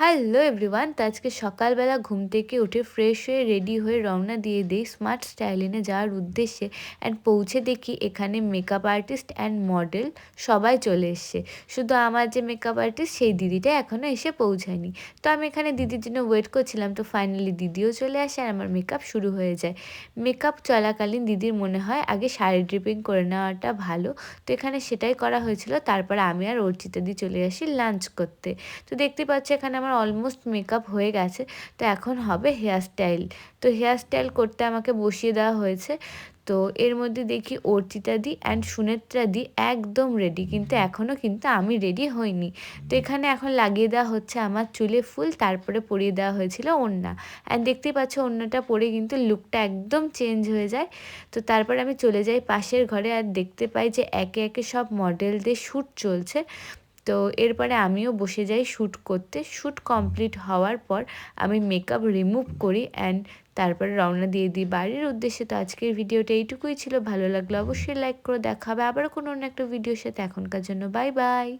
Hello everyone, তো আজকে সকালবেলা ঘুম থেকে উঠে ফ্রেশ হয়ে রেডি হয়ে রওনা দিয়ে দিই স্মার্ট স্টাইলিনে যাওয়ার উদ্দেশ্যে। অ্যান্ড পৌঁছে দেখি এখানে মেকআপ আর্টিস্ট অ্যান্ড মডেল সবাই চলে এসছে। শুধু আমার যে মেকআপ আর্টিস্ট সেই দিদিটা এখনও এসে পৌঁছায়নি। তো আমি এখানে দিদির জন্য ওয়েট করছিলাম, তো ফাইনালি দিদিও চলে আসে আর আমার মেকআপ শুরু হয়ে যায়। মেকআপ চলাকালীন দিদির মনে হয় আগে শাড়ি ড্রিপিং করে নেওয়াটা ভালো, তো এখানে সেটাই করা হয়েছিল। তারপরে আমি আর অর্চিতা দি চলে আসি লাঞ্চ করতে। তো দেখতে পাচ্ছি এখানে আমার অলমোস্ট মেকআপ হয়ে গেছে। তো এখন হবে হেয়ার স্টাইল। তো হেয়ার স্টাইল করতে আমাকে বসিয়ে দেওয়া হয়েছে। তো এর মধ্যে দেখি অর্চিতা দি অ্যান্ড সুনেত্রা দি একদম রেডি, কিন্তু এখনও কিন্তু আমি রেডি হইনি। তো এখানে এখন লাগিয়ে দেওয়া হচ্ছে আমার চুলে ফুল, তারপরে পরিয়ে দেওয়া হয়েছিল ওড়না। অ্যান্ড দেখতেই পাচ্ছ ওড়নাটা পরে কিন্তু লুকটা একদম চেঞ্জ হয়ে যায়। তো তারপর আমি চলে যাই পাশের ঘরে আর দেখতে পাই যে একে একে সব মডেলদের শ্যুট চলছে। তো এরপরে আমিও বসে যাই শ্যুট করতে। শ্যুট কমপ্লিট হওয়ার পর আমি মেকআপ রিমুভ করি অ্যান্ড তারপরে রওনা দিয়ে দিই বাড়ির উদ্দেশ্যে। তো আজকের ভিডিওটা এইটুকুই ছিল। ভালো লাগলে অবশ্যই লাইক করে দেখা হবে আবারও কোনো অন্য একটা ভিডিওর সাথে। এখনকার জন্য বাই বাই।